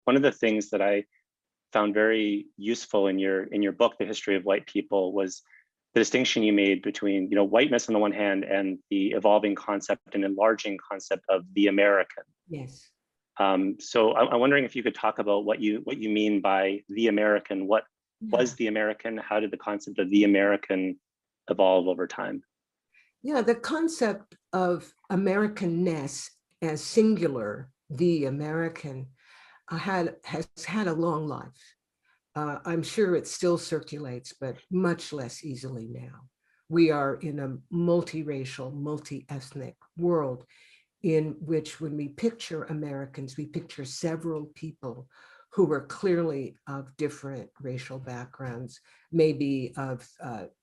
one of the things that I found very useful in your book, The History of White People, was the distinction you made between, whiteness on the one hand and the evolving concept and enlarging concept of the American. Yes. So I'm wondering if you could talk about what you mean by the American. What was the American? How did the concept of the American evolve over time? Yeah, the concept of Americanness as singular, the American, has had a long life. I'm sure it still circulates, but much less easily now. We are in a multiracial, multi-ethnic world in which, when we picture Americans, we picture several people who were clearly of different racial backgrounds, maybe of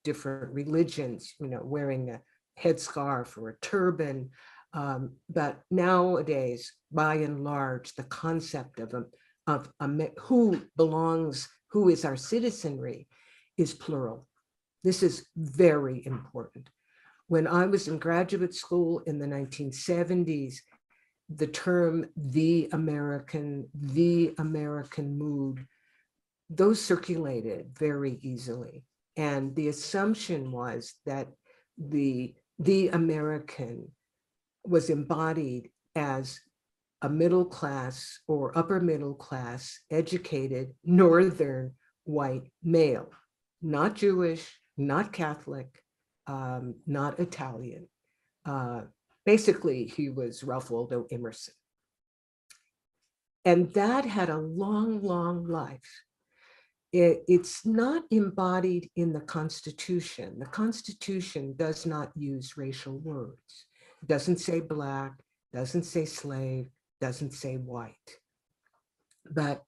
different religions, wearing a headscarf or a turban. But nowadays, by and large, the concept of who belongs, who is our citizenry, is plural. This is very important. When I was in graduate school in the 1970s, the term the American mood, those circulated very easily. And the assumption was that the American was embodied as a middle class or upper middle class, educated, northern white male, not Jewish, not Catholic, not Italian. Basically, he was Ralph Waldo Emerson. And that had a long, long life. It's not embodied in the Constitution. The Constitution does not use racial words. It doesn't say Black, doesn't say slave, doesn't say white. But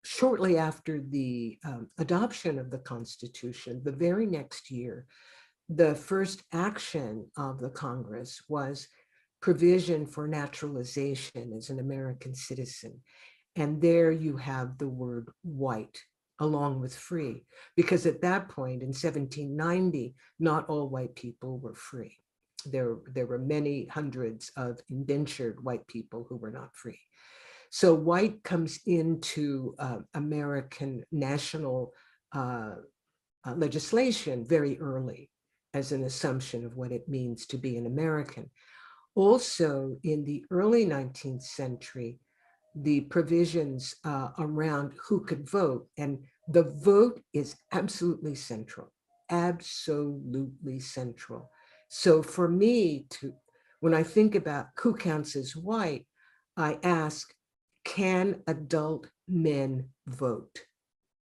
shortly after the adoption of the Constitution, the very next year, the first action of the Congress was provision for naturalization as an American citizen. And there you have the word white along with free, because at that point in 1790, not all white people were free. There were many hundreds of indentured white people who were not free. So white comes into American national legislation very early as an assumption of what it means to be an American. Also, in the early 19th century, the provisions around who could vote, and the vote is absolutely central, absolutely central. So for me, when I think about who counts as white, I ask, can adult men vote?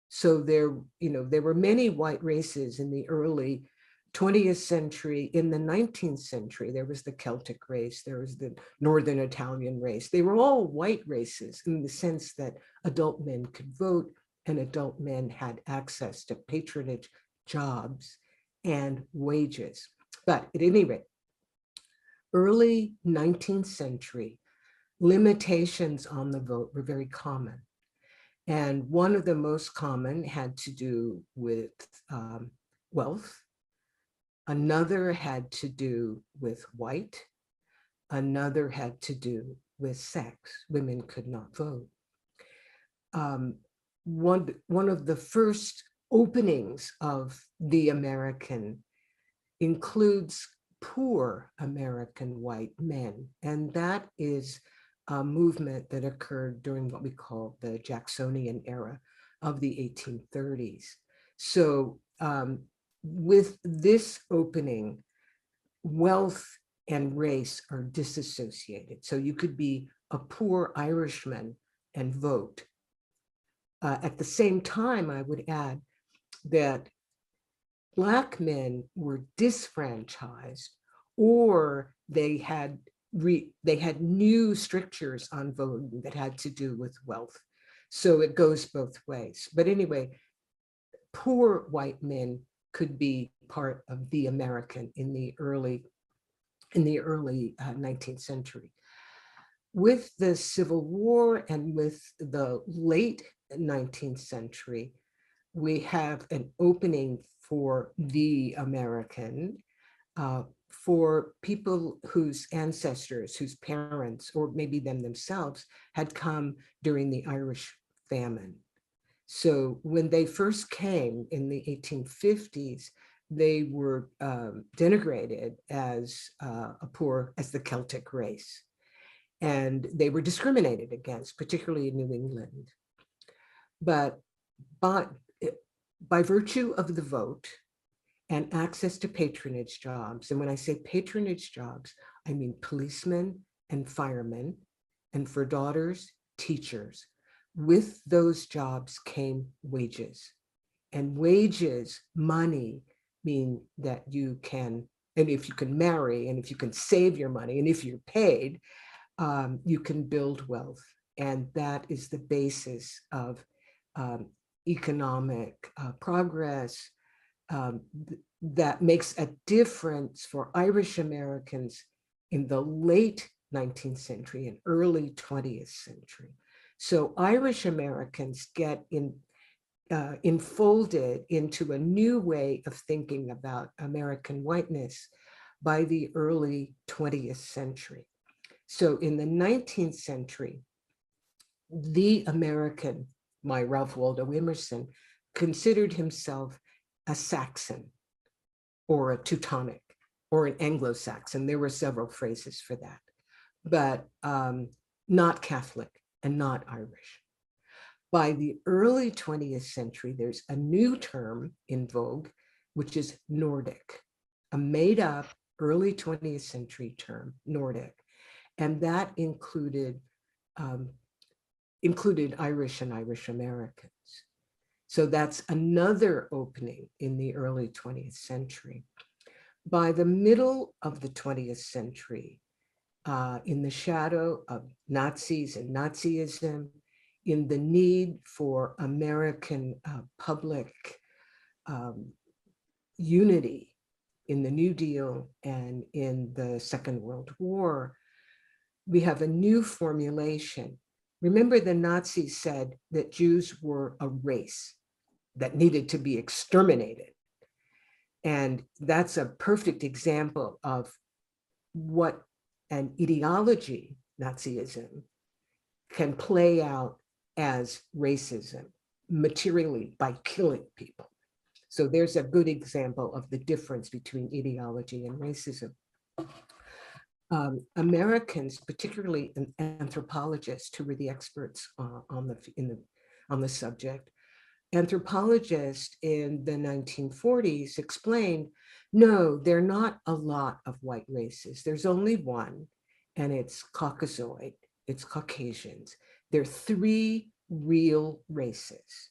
So there were many white races in the early 20th century. In the 19th century, there was the Celtic race, there was the Northern Italian race. They were all white races in the sense that adult men could vote and adult men had access to patronage, jobs, and wages. But at any rate, early 19th century, limitations on the vote were very common. And one of the most common had to do with wealth. Another had to do with white. Another had to do with sex. Women could not vote. One of the first openings of the American includes poor American white men. And that is a movement that occurred during what we call the Jacksonian era of the 1830s. So with this opening, wealth and race are disassociated. So you could be a poor Irishman and vote. At the same time, I would add that Black men were disfranchised, or they had new strictures on voting that had to do with wealth. So it goes both ways. But anyway, poor white men could be part of the American in the early 19th century. With the Civil War and with the late 19th century, we have an opening for the American, for people whose ancestors, whose parents, or maybe them themselves, had come during the Irish famine. So when they first came in the 1850s, they were denigrated as as the Celtic race. And they were discriminated against, particularly in New England. But by virtue of the vote and access to patronage jobs, and when I say patronage jobs, I mean policemen and firemen, and for daughters, teachers. With those jobs came wages. And wages, money, mean that you can, and if you can marry, and if you can save your money, and if you're paid, you can build wealth. And that is the basis of economic progress that makes a difference for Irish Americans in the late 19th century and early 20th century. So Irish Americans get enfolded into a new way of thinking about American whiteness by the early 20th century. So in the 19th century, the American, my Ralph Waldo Emerson, considered himself a Saxon or a Teutonic or an Anglo-Saxon. There were several phrases for that, but not Catholic and not Irish. By the early 20th century, there's a new term in vogue, which is Nordic, a made up early 20th century term, Nordic. And that included Irish and Irish Americans. So that's another opening in the early 20th century. By the middle of the 20th century, in the shadow of Nazis and Nazism, in the need for American public unity in the New Deal and in the Second World War, we have a new formulation. Remember, the Nazis said that Jews were a race that needed to be exterminated. And that's a perfect example of what an ideology, Nazism, can play out as racism materially by killing people. So there's a good example of the difference between ideology and racism. Americans, particularly anthropologists who were the experts on the subject, anthropologists in the 1940s explained, no, there are not a lot of white races. There's only one, and it's Caucasoid, it's Caucasians. There are three real races.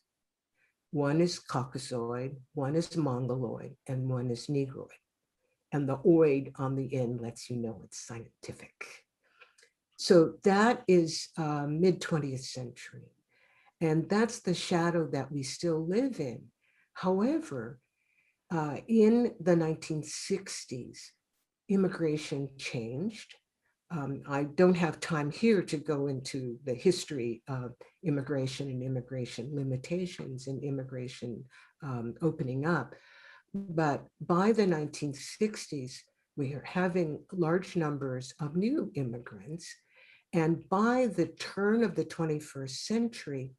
One is Caucasoid, one is Mongoloid, and one is Negroid. And the oid on the end lets you know it's scientific. So that is mid-20th century. And that's the shadow that we still live in. However, in the 1960s, immigration changed. I don't have time here to go into the history of immigration and immigration limitations and immigration opening up. But by the 1960s, we are having large numbers of new immigrants. And by the turn of the 21st century,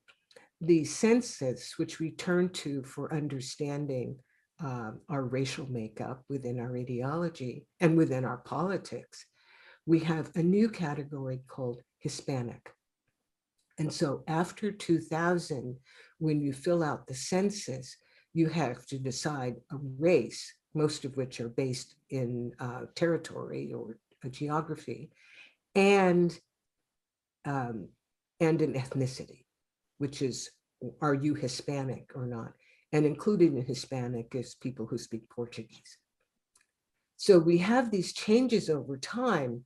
the census, which we turn to for understanding our racial makeup within our ideology and within our politics, we have a new category called Hispanic. And so after 2000, when you fill out the census, you have to decide a race, most of which are based in territory or geography, and an ethnicity, which is, are you Hispanic or not? And included in Hispanic is people who speak Portuguese. So we have these changes over time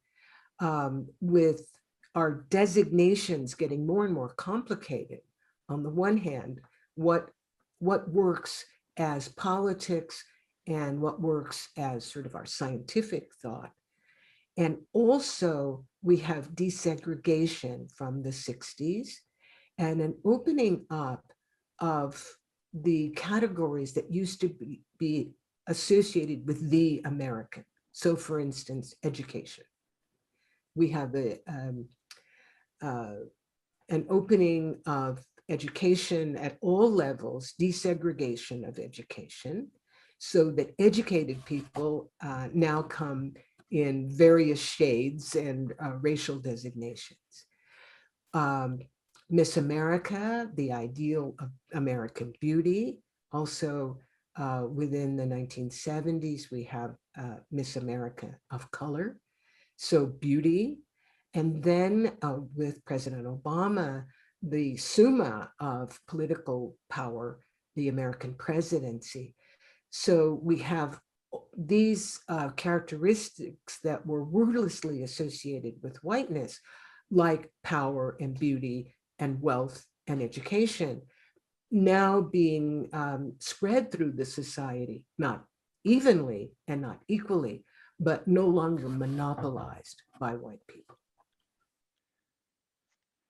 with our designations getting more and more complicated. On the one hand, what works as politics and what works as sort of our scientific thought. And also we have desegregation from the 60s and an opening up of the categories that used to be associated with the American. So for instance, education. We have an opening of education at all levels, desegregation of education, so that educated people now come in various shades and racial designations. Miss America, the ideal of American beauty. Also within the 1970s, we have Miss America of color. So beauty. And then with President Obama, the summa of political power, the American presidency. So we have these characteristics that were ruthlessly associated with whiteness, like power and beauty and wealth and education, now being spread through the society, not evenly and not equally, but no longer monopolized by white people.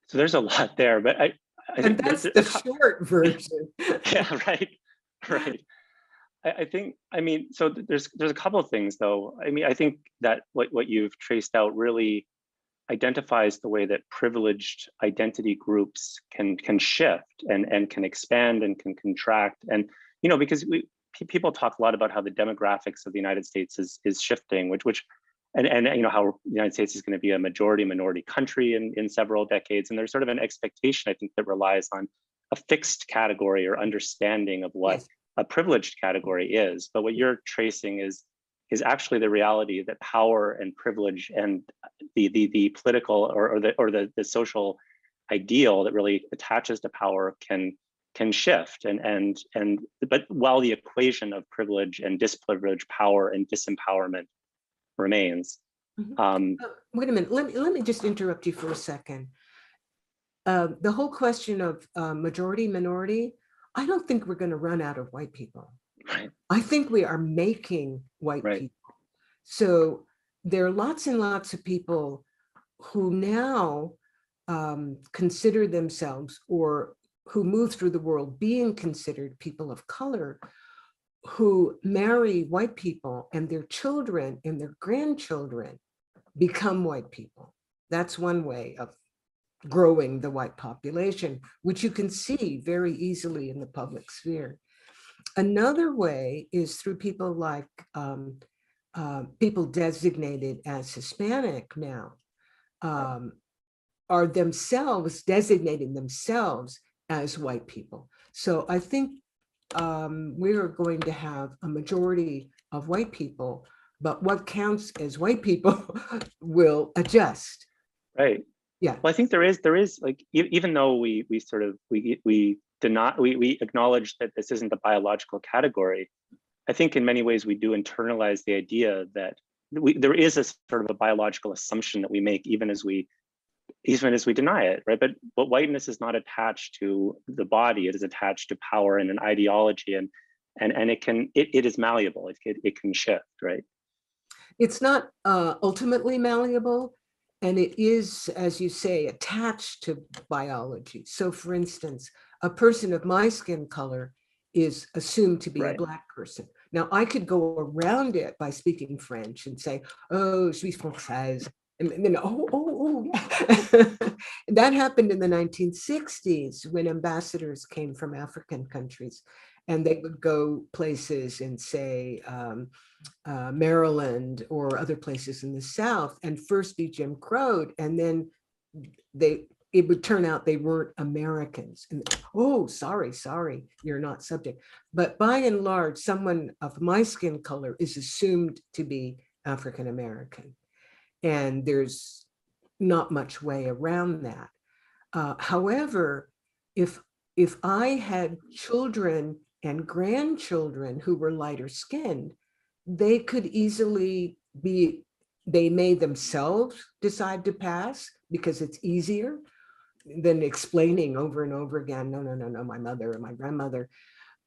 So there's a lot there, but I And think that's the short version. yeah, right, right. I think, I mean, so there's a couple of things though. I mean, I think that what you've traced out really identifies the way that privileged identity groups can shift and can expand and can contract. And, you know, because people talk a lot about how the demographics of the United States is shifting, and you know, how the United States is going to be a majority minority country in several decades. And there's sort of an expectation, I think, that relies on a fixed category or understanding of what Yes. a privileged category is. But what you're tracing is actually the reality that power and privilege and the political or the social ideal that really attaches to power can shift but while the equation of privilege and disprivilege, power and disempowerment remains. Wait a minute, let me just interrupt you for a second. The whole question of majority minority, I don't think we're going to run out of white people. Right. I think we are making white Right. people. So there are lots and lots of people who now consider themselves, or who move through the world being considered people of color, who marry white people, and their children and their grandchildren become white people. That's one way of growing the white population, which you can see very easily in the public sphere. Another way is through people like people designated as Hispanic now, are themselves designating themselves as white people. So I think we are going to have a majority of white people, but what counts as white people will adjust. Right. Yeah. Well, I think there is like, even though we acknowledge that this isn't the biological category, I think in many ways we do internalize the idea that there is a sort of a biological assumption that we make even as we deny it, right? But whiteness is not attached to the body; it is attached to power and an ideology, and it is malleable. It can shift, right? It's not ultimately malleable, and it is, as you say, attached to biology. So for instance, a person of my skin color is assumed to be Right. a Black person. Now I could go around it by speaking French and say, oh, je suis française. And then, that happened in the 1960s when ambassadors came from African countries, and they would go places and say, Maryland or other places in the South, and first be Jim Crowed, and then it would turn out they weren't Americans. And oh, sorry, you're not subject. But by and large, someone of my skin color is assumed to be African American, and there's not much way around that. However, if I had children and grandchildren who were lighter skinned, they could easily be, they may themselves decide to pass because it's easier than explaining over and over again, no, my mother or my grandmother.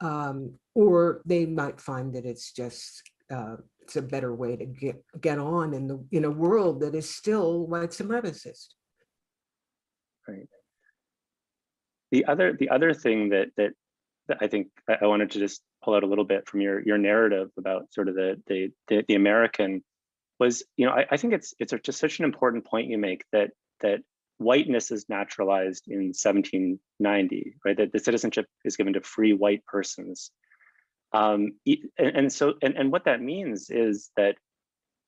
Or they might find that it's just, it's a better way to get on in a world that is still white supremacist. Right. The other thing that I think I wanted to just pull out a little bit from your narrative about sort of the American was, I think it's just such an important point you make, that whiteness is naturalized in 1790, right? That the citizenship is given to free white persons. And what that means is that,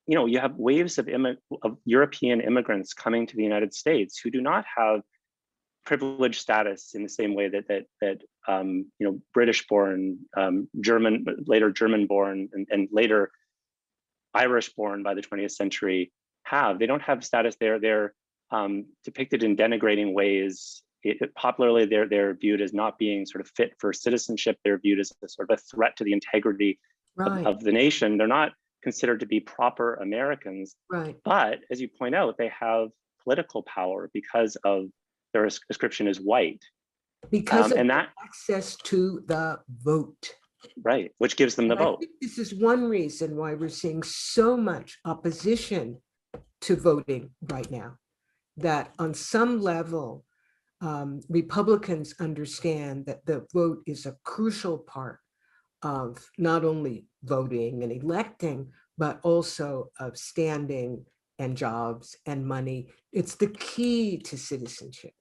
you have waves of European immigrants coming to the United States who do not have privileged status in the same way that British-born, later German-born, and later Irish-born by the 20th century have. They don't have status there. They're depicted in denigrating ways. Popularly, they're viewed as not being sort of fit for citizenship. They're viewed as a sort of a threat to the integrity of the nation. They're not considered to be proper Americans. Right. But as you point out, they have political power because of their ascription as white. Because of and that access to the vote. Right, which gives them the And I vote. think this is one reason why we're seeing so much opposition to voting right now, that on some level, Republicans understand that the vote is a crucial part of not only voting and electing, but also of standing and jobs and money. It's the key to citizenship.